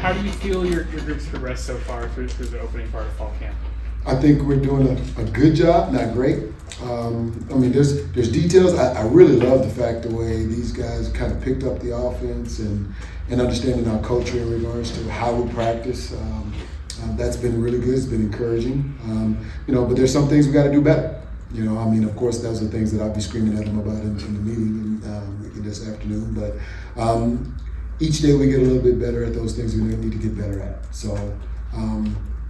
How do you feel your group's progressed so far through the opening part of fall camp? I think we're doing a good job, not great. There's details. I really love the fact the way these guys kind of picked up the offense and understanding our culture in regards to how we practice. That's been really good. It's been encouraging. But there's some things we got to do better. Of course, those are things that I'll be screaming at them about in the meeting this afternoon. But each day we get a little bit better at those things we need to get better at. So,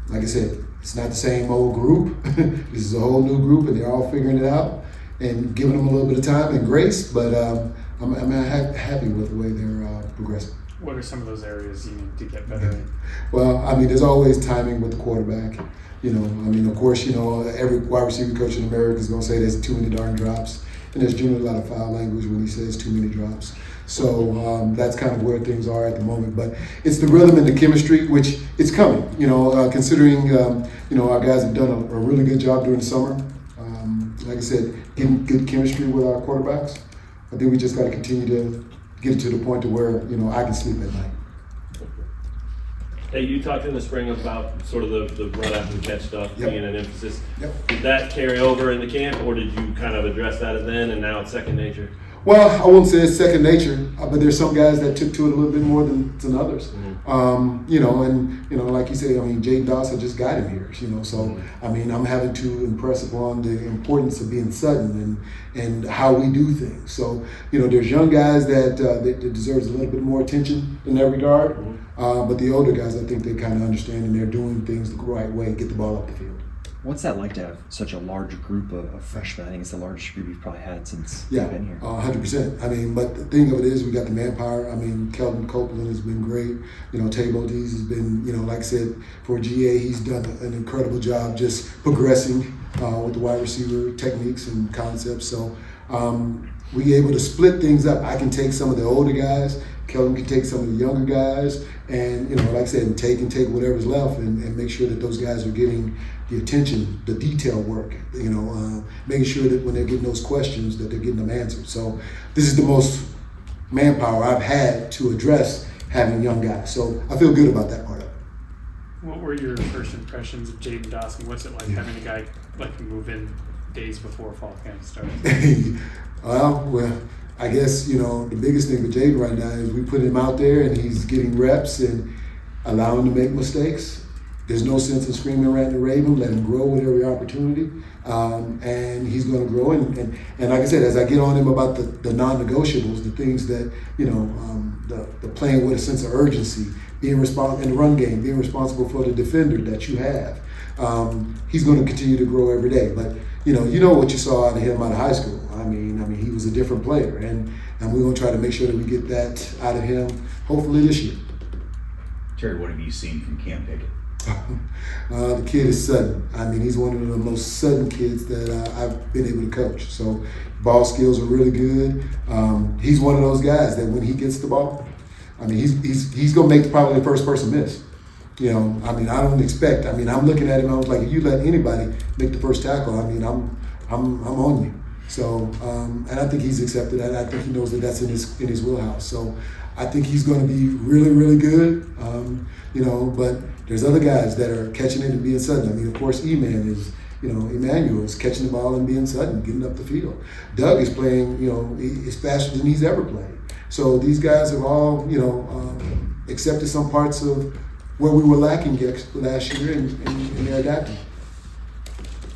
like I said, it's not the same old group. This is a whole new group, and they're all figuring it out and giving them a little bit of time and grace. But I'm happy with the way they're progressing. What are some of those areas you need to get better in? Well, there's always timing with the quarterback. Of course, every wide receiver coach in America is going to say there's too many darn drops. And there's generally a lot of foul language when he says too many drops. So that's kind of where things are at the moment. But it's the rhythm and the chemistry, which it's coming. Considering, our guys have done a really good job during the summer. Like I said, getting good chemistry with our quarterbacks. I think we just got to continue to get it to the point to where, I can sleep at night. Hey, you talked in the spring about sort of the run after the catch stuff being an emphasis. Yep. Did that carry over into camp, or did you kind of address that then and now it's second nature? Well, I won't say it's second nature, but there's some guys that took to it a little bit more than others. Like you say, Jayden Dawson just got him here, so I'm having to impress upon the importance of being sudden and how we do things. So, there's young guys that deserves a little bit more attention in that regard, but the older guys, I think they kind of understand and they're doing things the right way, get the ball up the field. What's that like to have such a large group of freshmen? I think it's the largest group you've probably had since you've been here. 100%. But the thing of it is, we got the manpower. Kelvin Copeland has been great. Tay Bodies has been, like I said, for GA, he's done an incredible job just progressing with the wide receiver techniques and concepts. So we're able to split things up. I can take some of the older guys. Kelvin can take some of the younger guys, and like I said, Tay can take whatever's left and make sure that those guys are getting the attention, the detail work. Making sure that when they're getting those questions, that they're getting them answered. So this is the most manpower I've had to address having young guys. So I feel good about that part of it. What were your first impressions of Jayden Dawson? What's it like having a guy like move in days before fall camp starts? Well, I guess, the biggest thing with Jayden right now is we put him out there and he's getting reps and allow him to make mistakes. There's no sense in screaming, ranting, and raving. Let him grow with every opportunity, and he's going to grow. And like I said, as I get on him about the non-negotiables, the things that the playing with a sense of urgency, being responsible in the run game, being responsible for the defender that you have, he's going to continue to grow every day. But you know what you saw out of him out of high school. He was a different player, and we're going to try to make sure that we get that out of him. Hopefully this year. Terry, what have you seen from Cam Pickett? The kid is sudden. He's one of the most sudden kids that I've been able to coach. So ball skills are really good. He's one of those guys that when he gets the ball, he's going to make probably the first person miss. I don't expect. I'm looking at him. I was like, if you let anybody make the first tackle, I'm on you. So, and I think he's accepted that. I think he knows that that's in his wheelhouse. So, I think he's going to be really, really good. But there's other guys that are catching it and being sudden. Of course, Emmanuel is catching the ball and being sudden, getting up the field. Doug is playing, is faster than he's ever played. So these guys have all, accepted some parts of where we were lacking last year, and they're adapting.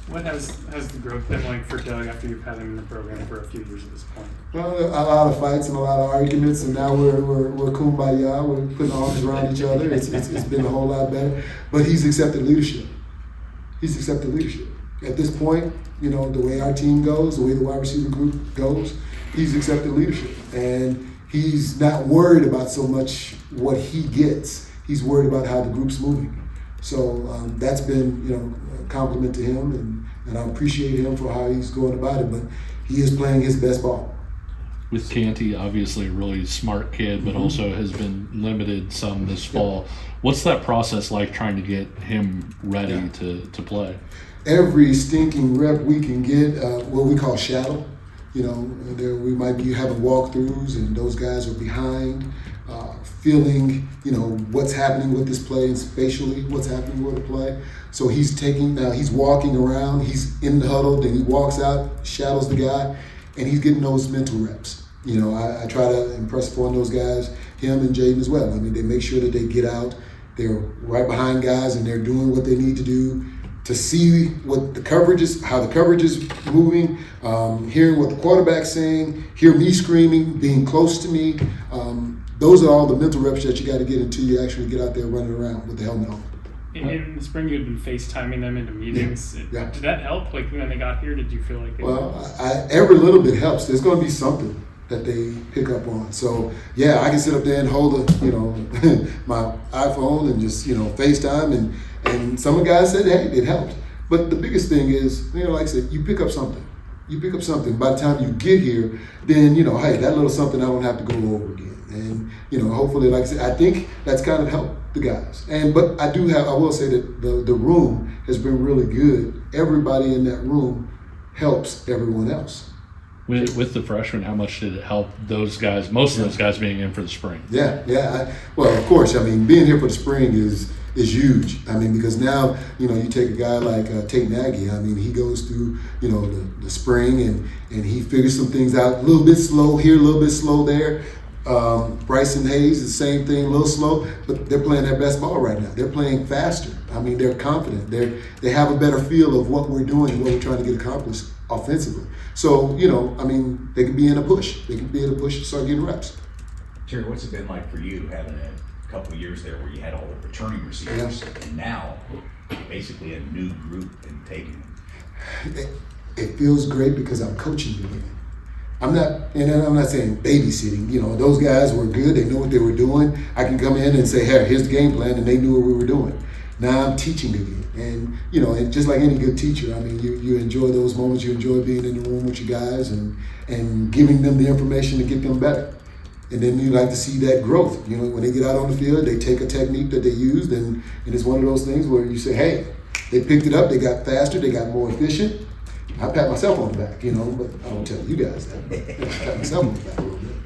What has the growth been like for Doug after you've had him in the program for a few years at this point? Well, a lot of fights and a lot of arguments, and now we're kumbaya. We're putting arms around each other. It's been a whole lot better. But he's accepted leadership. At this point, the way our team goes, the way the wide receiver group goes, he's accepted leadership, and he's not worried about so much what he gets. He's worried about how the group's moving. So that's been, a compliment to him, and I appreciate him for how he's going about it. But he is playing his best ball. With Canty, obviously a really smart kid, but also has been limited some this fall. What's that process like trying to get him ready to play? Every stinking rep we can get, what we call shadow. We might be having walkthroughs, and those guys are behind feeling, what's happening with this play and spatially what's happening with the play. So he's walking around, he's in the huddle, then he walks out, shadows the guy, and he's getting those mental reps. I try to impress upon those guys, him and Jaden as well. I mean, they make sure that they get out, they're right behind guys, and they're doing what they need to do to see what the coverage is, how the coverage is moving, hearing what the quarterback's saying, hear me screaming, being close to me. Those are all the mental reps that you got to get until you actually get out there running around with the helmet on. In the spring, you'd been FaceTiming them into meetings. Yeah. Did that help? Like when they got here, did you feel like? Every little bit helps. There's going to be something that they pick up on. So yeah, I can sit up there and hold my iPhone and just FaceTime, and some of the guys said, hey, it helped. But the biggest thing is, like I said, you pick up something. You pick up something. By the time you get here, then hey, that little something I don't have to go over again. And hopefully, like I said, I think that's kind of helped the guys. But I will say that the room has been really good. Everybody in that room helps everyone else. With the freshmen, how much did it help those guys? Most of those guys being in for the spring. Yeah. Well, of course. I mean, being here for the spring is huge. I mean, because now you take a guy like Tate Nagy. I mean, he goes through the spring and he figures some things out. A little bit slow here, a little bit slow there. Bryson Hayes, the same thing, a little slow, but they're playing their best ball right now. They're playing faster. I mean, they're confident. They have a better feel of what we're doing and what we're trying to get accomplished offensively. So, I mean, they can be in a push. They can be in a push to start getting reps. Terry, what's it been like for you having a couple of years there where you had all the returning receivers and now basically a new group and taking them? It feels great because I'm coaching again. I'm not saying babysitting. Those guys were good. They know what they were doing. I can come in and say, hey, here's the game plan, and they knew what we were doing. Now I'm teaching again. And, and just like any good teacher, I mean, you enjoy those moments. You enjoy being in the room with your guys and giving them the information to get them better. And then you like to see that growth. When they get out on the field, they take a technique that they used, and it's one of those things where you say, hey, they picked it up, they got faster, they got more efficient. I pat myself on the back, but I don't tell you guys that. I pat myself on the back a little bit.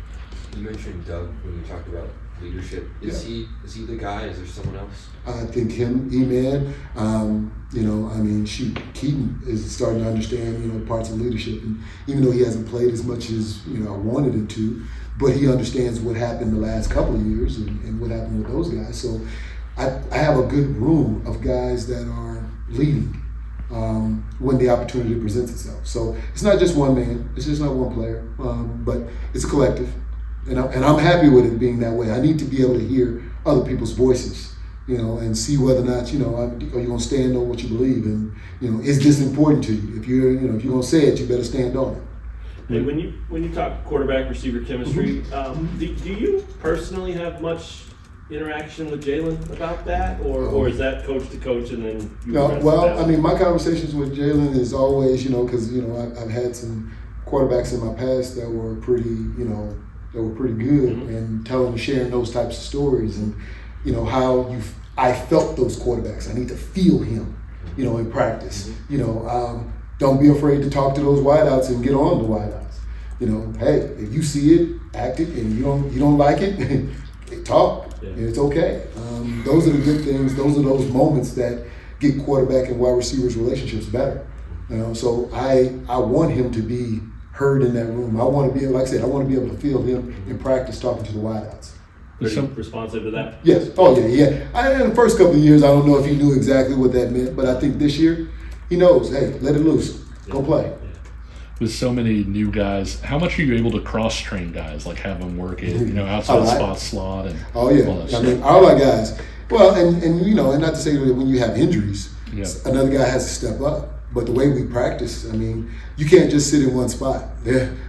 You mentioned Doug when you talked about leadership. Is he the guy? Is there someone else? I think him, Emilien. Keaton is starting to understand, parts of leadership, and even though he hasn't played as much as I wanted him to, but he understands what happened the last couple of years and what happened with those guys. So I have a good room of guys that are leading. When the opportunity presents itself. So it's not just one man, it's just not one player, but it's a collective. And I'm happy with it being that way. I need to be able to hear other people's voices, and see whether or not, are you going to stand on what you believe, and, is this important to you? If you're going to say it, you better stand on it. Hey, when you talk quarterback receiver chemistry, do you personally have much interaction with Jalen about that, or is that coach to coach and then you? No, well, I mean, my conversations with Jalen is always, because I've had some quarterbacks in my past that were pretty, good, and sharing those types of stories, and how I felt those quarterbacks. I need to feel him, in practice. Don't be afraid to talk to those wideouts and get on the wideouts. Hey, if you see it, act it, and you don't like it, talk. Yeah. It's okay. Those are the good things. Those are those moments that get quarterback and wide receivers relationships better. So I want him to be heard in that room. I want to be, like I said, I want to be able to feel him in practice talking to the wideouts. Are you responsive to that? Yes. Oh yeah. In the first couple of years, I don't know if he knew exactly what that meant, but I think this year he knows. Hey, let it loose. Go play. With so many new guys, how much are you able to cross-train guys, like have them work it, outside spot slot and all that stuff? All our guys. Well, and not to say that when you have injuries, another guy has to step up. But the way we practice, you can't just sit in one spot.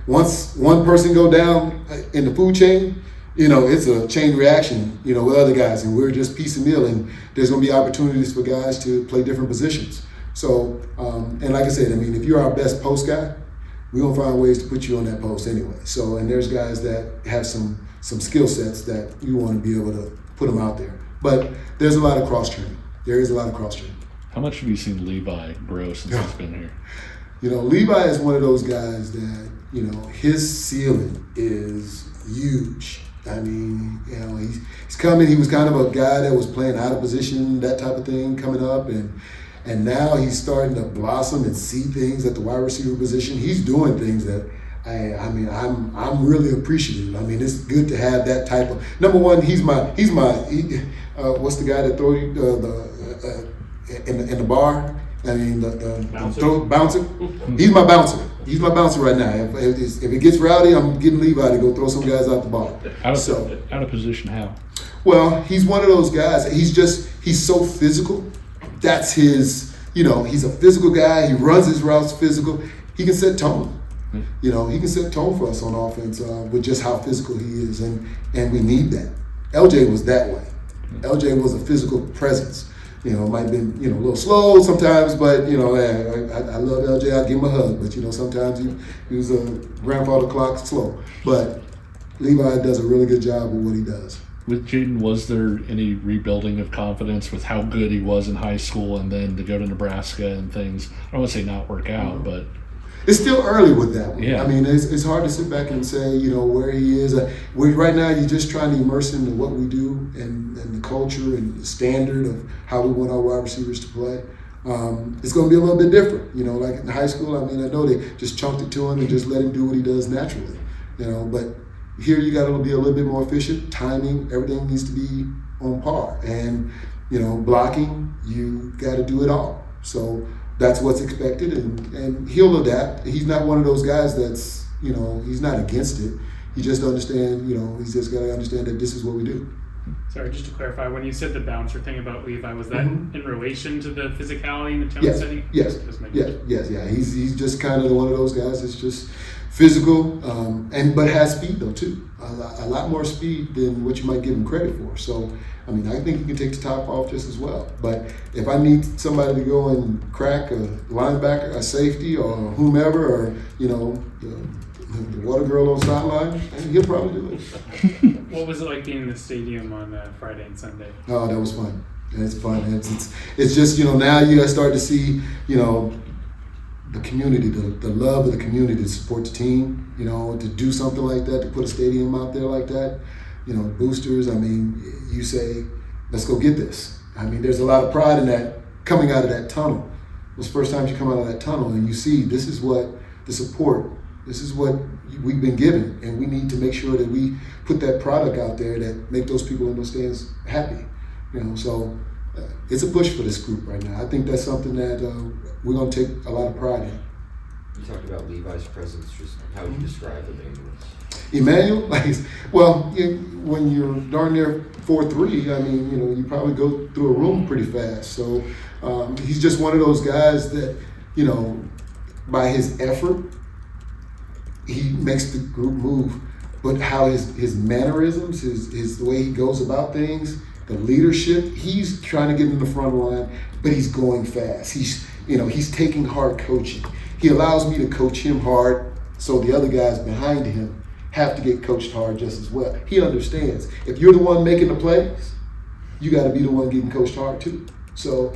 Once one person go down in the food chain, it's a chain reaction, with other guys, and we're just piece and meal, and there's going to be opportunities for guys to play different positions. So, and like I said, if you're our best post guy, we're going to find ways to put you on that post anyway. So, and there's guys that have some skill sets that you want to be able to put them out there. But there's a lot of cross-training. There is a lot of cross-training. How much have you seen Levi grow since he's been here? Levi is one of those guys that, his ceiling is huge. I mean, you know, he's coming. He was kind of a guy that was playing out of position, that type of thing, coming up, and now he's starting to blossom and see things at the wide receiver position. He's doing things that I'm really appreciative. I mean, it's good to have that type of. Number one, he's my what's the guy that throw you in the bar? I mean, the bouncer. He's my bouncer. He's my bouncer right now. If it gets rowdy, I'm getting Levi to go throw some guys out the bar. Out of position, how? Well, he's one of those guys. He's so physical. That's his. You know, he's a physical guy. He runs his routes physical. He can set tone. You know, he can set tone for us on offense with just how physical he is, and we need that. LJ was that way. LJ was a physical presence. You know, might have been, you know, a little slow sometimes, but, you know, I love LJ. I'll give him a hug. But, you know, sometimes he was a grandfather clock slow. But Levi does a really good job with what he does. With Jaden, was there any rebuilding of confidence with how good he was in high school and then to go to Nebraska and things? I don't want to say not work out, but... It's still early with that one. Yeah. I mean, it's hard to sit back and say, you know, where he is. Right now, you're just trying to immerse him in what we do and the culture and the standard of how we want our wide receivers to play. It's going to be a little bit different. You know, like in high school, I mean, I know they just chunked it to him and just let him do what he does naturally. You know, but here you got to be a little bit more efficient. Timing, everything needs to be on par. And, you know, blocking, you got to do it all. So that's what's expected, and he'll adapt. He's not one of those guys that's, you know, he's not against it. He just understands, you know, he's just got to understand that this is what we do. Sorry, just to clarify, when you said the bouncer thing about Levi, was that in relation to the physicality and the tone Yes, setting? yes, yeah. He's just kind of one of those guys that's just physical, but has speed though too. A lot more speed than what you might give him credit for. So, I mean, I think he can take the top off just as well. But if I need somebody to go and crack a linebacker, a safety, or whomever, or, you know, the water girl on the sideline, he'll probably do it. What was it like being in the stadium on Friday and Sunday? Oh, that was fun. It's fun. It's just, you know, now you guys start to see, you know, the community, the love of the community to support the team, you know, to do something like that, to put a stadium out there like that. You know, boosters, I mean, you say, let's go get this. I mean, there's a lot of pride in that coming out of that tunnel. Those first times you come out of that tunnel and you see this is what the support, this is what we've been given, and we need to make sure that we put that product out there that make those people in those stands happy. You know, so it's a push for this group right now. I think that's something that we're going to take a lot of pride in. You talked about Levi's presence. Just how would you describe Emmanuel, when you're darn near 4'3", I mean, you know, you probably go through a room pretty fast. So he's just one of those guys that, you know, by his effort, he makes the group move. But how his mannerisms, his the way he goes about things, the leadership, he's trying to get in the front line, but he's going fast. He's taking hard coaching. He allows me to coach him hard, so the other guys behind him have to get coached hard just as well. He understands. If you're the one making the plays, you got to be the one getting coached hard too. So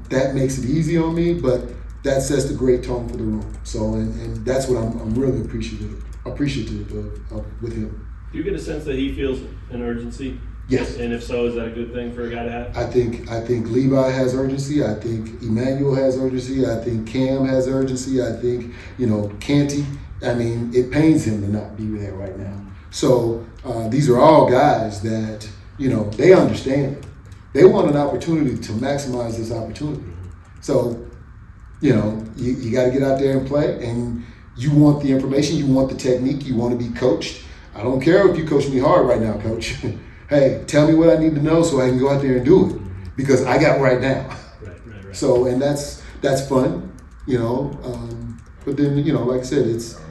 that makes it easy on me, but that sets the great tone for the room. So, and that's what I'm really appreciative of with him. Do you get a sense that he feels an urgency? Yes. And if so, is that a good thing for a guy to have? I think Levi has urgency. I think Emmanuel has urgency. I think Cam has urgency. I think, you know, Canty. I mean, it pains him to not be there right now. So these are all guys that, you know, they understand. They want an opportunity to maximize this opportunity. So, you know, you got to get out there and play, and you want the information, you want the technique, you want to be coached. I don't care if you coach me hard right now, coach. Hey, tell me what I need to know so I can go out there and do it, because I got right now. Right. So, and that's fun, you know. But then, you know, like I said, it's.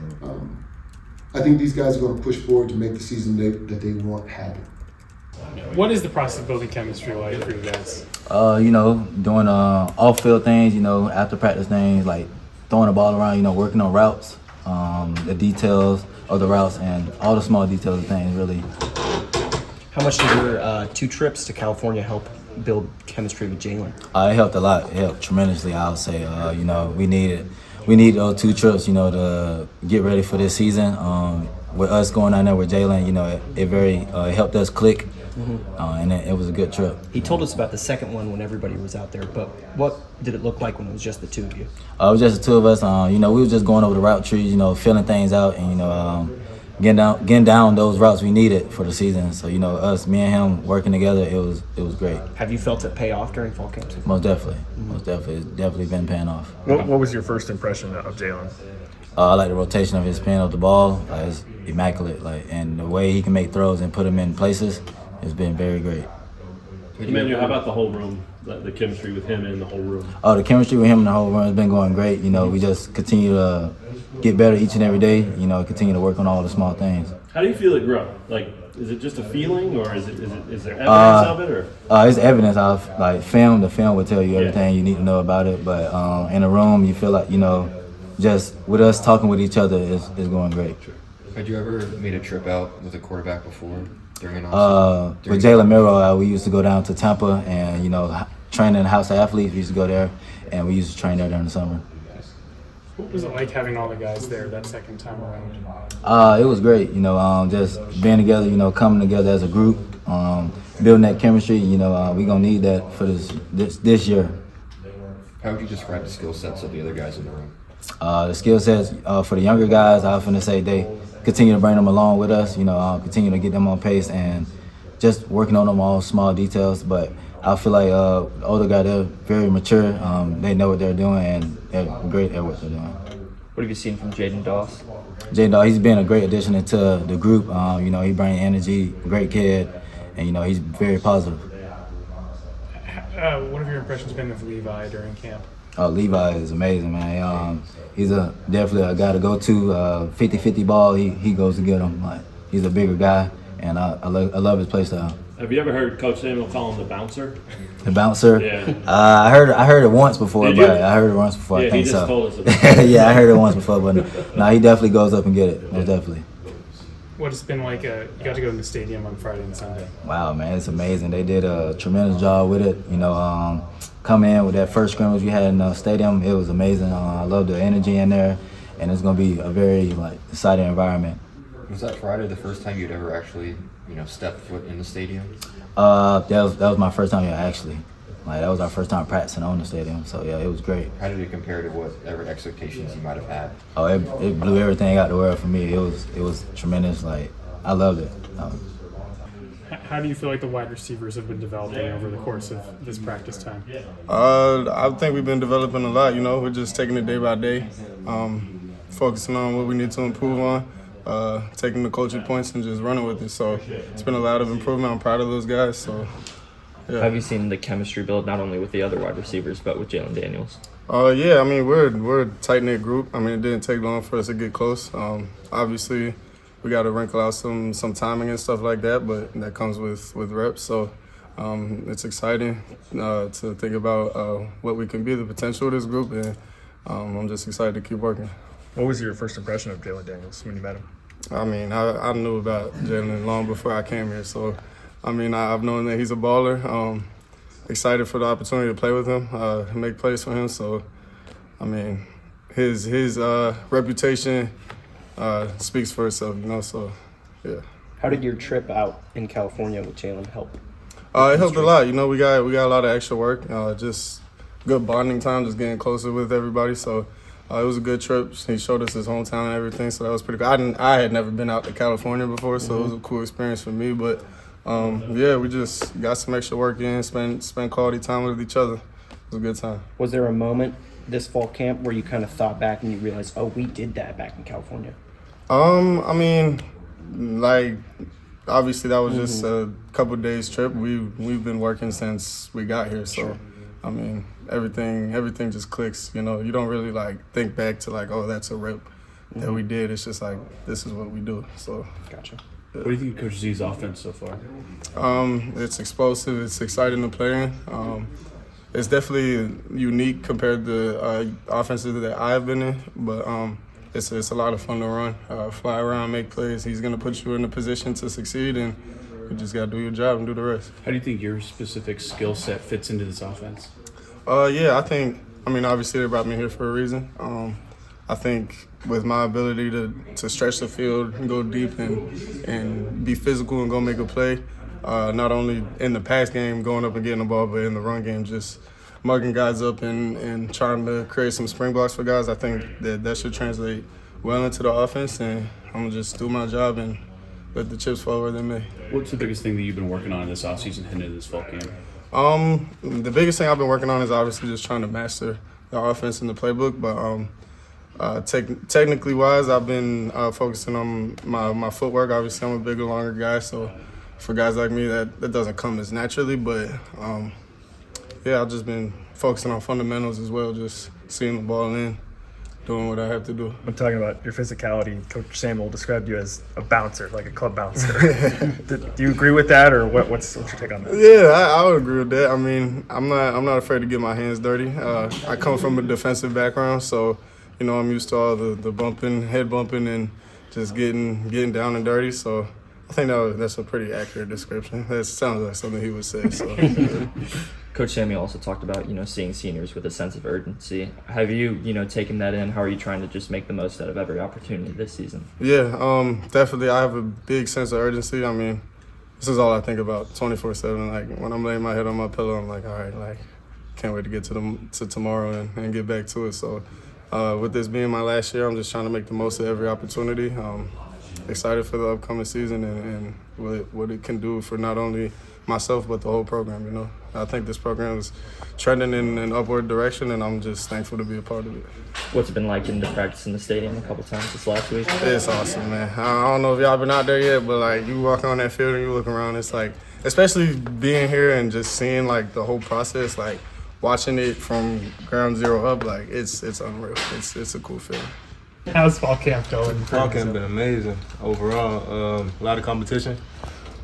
I think these guys are going to push forward to make the season that they want happen. What is the process of building chemistry like for you guys? You know, doing off-field things, you know, after practice things, like throwing the ball around, you know, working on routes, the details of the routes, and all the small details of things, really. How much did your 2 trips to California help build chemistry with Jaylen? It helped a lot. It helped tremendously, I would say. You know, we need those 2 trips, you know, to get ready for this season. with us going down there with Jalen, you know, it very helped us click, and it was a good trip. He told us about the second one when everybody was out there, but what did it look like when it was just the two of you? It was just the two of us. You know, we were just going over the route trees, you know, filling things out, and you know, getting down those routes we needed for the season. So you know, me and him working together, it was great. Have you felt it pay off during fall camp? Most definitely, it's definitely been paying off. What was your first impression of Jalen? I like the rotation of his spin of the ball. It's immaculate, and the way he can make throws and put them in places, it's been very great. Emmanuel, how about the whole room? The chemistry with him and the whole room? Oh, the chemistry with him and the whole room has been going great. You know, we just continue to get better each and every day. You know, continue to work on all the small things. How do you feel it grow? Like, is it just a feeling, or is there evidence of it, or? It's evidence of film. The film will tell you everything you need to know about it. But in the room, you feel like, you know, just with us talking with each other is going great. Had you ever made a trip out with a quarterback before during an off season? With Jalen Miro, we used to go down to Tampa and, you know, train in the House of Athletes. We used to go there, and we used to train there during the summer. What was it like having all the guys there that second time around? It was great, you know, just being together, you know, coming together as a group, building that chemistry. You know, we're going to need that for this year. How would you describe the skill sets of the other guys in the room? The skill sets for the younger guys, I was going to say they continue to bring them along with us, you know, continue to get them on pace and just working on them all small details. But I feel like the older guys, they're very mature. They know what they're doing, and they're great at what they're doing. What have you seen from Jaden Doss? Jaden Doss, he's been a great addition into the group. You know, he brings energy, great kid, and, you know, he's very positive. What have your impressions been of Levi during camp? Oh, Levi is amazing, man. He's definitely a guy to go to. 50-50 ball, he goes to get him. He's a bigger guy, and I love his play style. Have you ever heard Coach Samuel call him the bouncer? The bouncer? Yeah. I heard it once before, Did you? but I heard it once before. Yeah, I think he just so. told us about it. Yeah, I heard it once before, but no, he definitely goes up and get it. Most definitely. What it's been like? You got to go to the stadium on Friday and Sunday. Wow, man, it's amazing. They did a tremendous job with it. You know, coming in with that first scrimmage we had in the stadium, it was amazing. I love the energy in there, and it's going to be a very exciting environment. Was that Friday the first time you'd ever actually, stepped foot in the stadium? That was my first time actually. That was our first time practicing on the stadium, so yeah, it was great. How did it compare to whatever expectations you might have had? Oh, it blew everything out the world for me. It was tremendous. I loved it. How do you feel like the wide receivers have been developing over the course of this practice time? I think we've been developing a lot. We're just taking it day by day, focusing on what we need to improve on, taking the coaching points and just running with it. So it's been a lot of improvement. I'm proud of those guys. So. Yeah. Have you seen the chemistry build not only with the other wide receivers but with Jalen Daniels? Yeah, we're a tight-knit group. It didn't take long for us to get close. Obviously, we got to wrinkle out some timing and stuff like that, but that comes with reps. So it's exciting to think about what we can be, the potential of this group, and I'm just excited to keep working. What was your first impression of Jalen Daniels when you met him? I knew about Jalen long before I came here, so I've known that he's a baller. Excited for the opportunity to play with him, make plays for him. So, his reputation speaks for itself, So, yeah. How did your trip out in California with Jalen help? It helped a lot. We got a lot of extra work. Just good bonding time, just getting closer with everybody. So, it was a good trip. He showed us his hometown and everything, so that was pretty good. I had never been out to California before, so it was a cool experience for me. But we just got some extra work in, spent quality time with each other. It was a good time. Was there a moment this fall camp where you kind of thought back and you realized, oh, we did that back in California? Obviously that was just a couple days trip. We've been working since we got here, so sure. Everything just clicks. You don't really think back to oh, that's a rip that we did. It's just this is what we do. So gotcha. What do you think of Coach Z's offense so far? It's explosive. It's exciting to play in. It's definitely unique compared to offenses that I've been in, but it's a lot of fun to run, fly around, make plays. He's going to put you in a position to succeed, and you just got to do your job and do the rest. How do you think your specific skill set fits into this offense? I think, obviously they brought me here for a reason. I think with my ability to stretch the field and go deep and be physical and go make a play, not only in the pass game going up and getting the ball, but in the run game just mugging guys up and trying to create some spring blocks for guys. I think that should translate well into the offense, and I'm going to just do my job and let the chips fall where they may. What's the biggest thing that you've been working on this offseason heading into this fall camp? The biggest thing I've been working on is obviously just trying to master the offense and the playbook, but technically wise, I've been focusing on my footwork. Obviously, I'm a bigger, longer guy, so for guys like me, that doesn't come as naturally, but yeah, I've just been focusing on fundamentals as well, just seeing the ball in, doing what I have to do. When talking about your physicality, Coach Samuel described you as a bouncer, like a club bouncer. Do you agree with that, or what's your take on that? Yeah, I would agree with that. I mean, I'm not afraid to get my hands dirty. I come from a defensive background, so I'm used to all the bumping, head bumping, and just getting down and dirty. So I think that's a pretty accurate description. That sounds like something he would say. So. Coach Samuel also talked about, seeing seniors with a sense of urgency. Have you, taken that in? How are you trying to just make the most out of every opportunity this season? Yeah, definitely. I have a big sense of urgency. I mean, this is all I think about 24/7. Like when I'm laying my head on my pillow, I'm like, all right, like can't wait to get to tomorrow and get back to it. So with this being my last year, I'm just trying to make the most of every opportunity. Excited for the upcoming season and what it can do for not only myself but the whole program. I think this program is trending in an upward direction, and I'm just thankful to be a part of it. What's it been like getting to practice in the stadium a couple times this last week? It's awesome, man. I don't know if y'all been out there yet, but like you walk on that field and you look around, it's like, especially being here and just seeing like the whole process, like watching it from ground zero up, like it's unreal. It's a cool feeling. How's fall camp going? Fall camp been amazing overall. A lot of competition.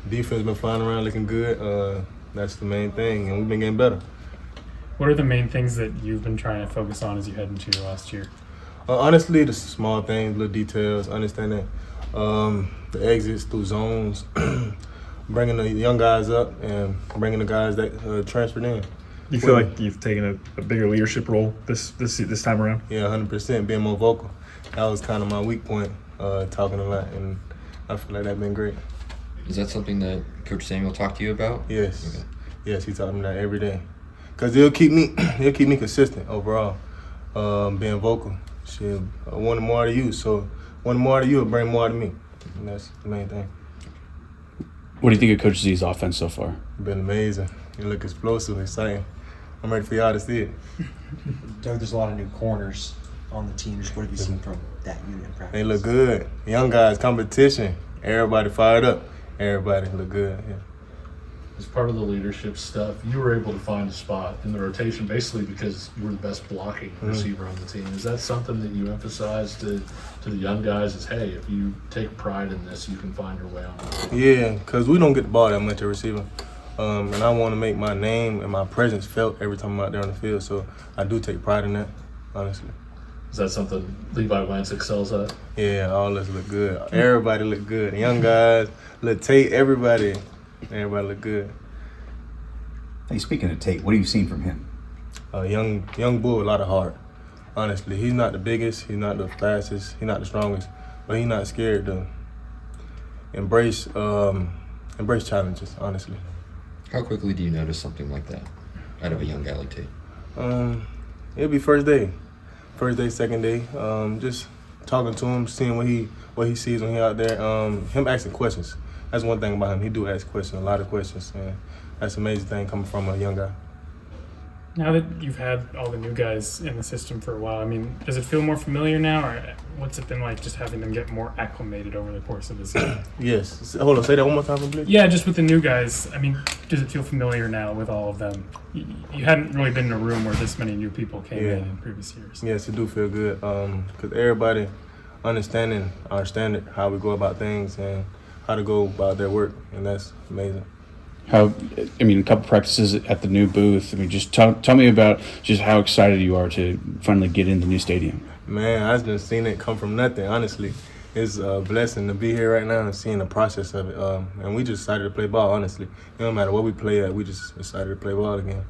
Defense been flying around looking good. That's the main thing, and we've been getting better. What are the main things that you've been trying to focus on as you head into your last year? Honestly, the small things, little details, understanding the exits through zones, bringing the young guys up and bringing the guys that transferred in. You feel like you've taken a bigger leadership role this time around? Yeah, 100%, being more vocal. That was kind of my weak point, talking a lot, and I feel like that's been great. Is that something that Coach Samuel talked to you about? Yes. Okay. Yes, he taught me that every day. Cause he'll keep me consistent overall, being vocal. Shit, I wanted more out of you, so wanting more out of you will bring more out of me, and that's the main thing. What do you think of Coach Z's offense so far? Been amazing. You look explosive, exciting. I'm ready for y'all to see it. Doug, there's a lot of new corners on the team. Just what have you seen from that unit in practice? They look good. Young guys, competition. Everybody fired up. Everybody look good. Yeah. As part of the leadership stuff, you were able to find a spot in the rotation basically because you were the best blocking receiver on the team. Is that something that you emphasize to the young guys is, hey, if you take pride in this, you can find your way on it? Yeah, because we don't get the ball that much at receiver. And I want to make my name and my presence felt every time I'm out there on the field. So I do take pride in that, honestly. Is that something Levi Wentz excels at? Yeah, all us look good. Everybody look good. The young guys, Lil Tate, everybody look good. Hey, speaking of Tate, what have you seen from him? Young bull, a lot of heart. Honestly, he's not the biggest, he's not the fastest, he's not the strongest, but he's not scared to embrace challenges. Honestly. How quickly do you notice something like that out of a young guy like Tate? It'll be first day, second day. Just talking to him, seeing what he sees when he out there. Him asking questions. That's one thing about him. He do ask questions, a lot of questions, and that's an amazing thing coming from a young guy. Now that you've had all the new guys in the system for a while, I mean, does it feel more familiar now, or what's it been like just having them get more acclimated over the course of the season? Yes. Hold on, say that one more time, please. Yeah, just with the new guys, I mean, does it feel familiar now with all of them? You hadn't really been in a room where this many new people came in previous years. Yes, it do feel good because everybody understanding our standard, how we go about things, and how to go about their work, and that's amazing. A couple practices at the new booth. Just tell me about just how excited you are to finally get in the new stadium. Man, I've just seen it come from nothing, honestly. It's a blessing to be here right now and seeing the process of it. And we just decided to play ball, honestly. It don't matter what we play at, we just decided to play ball again.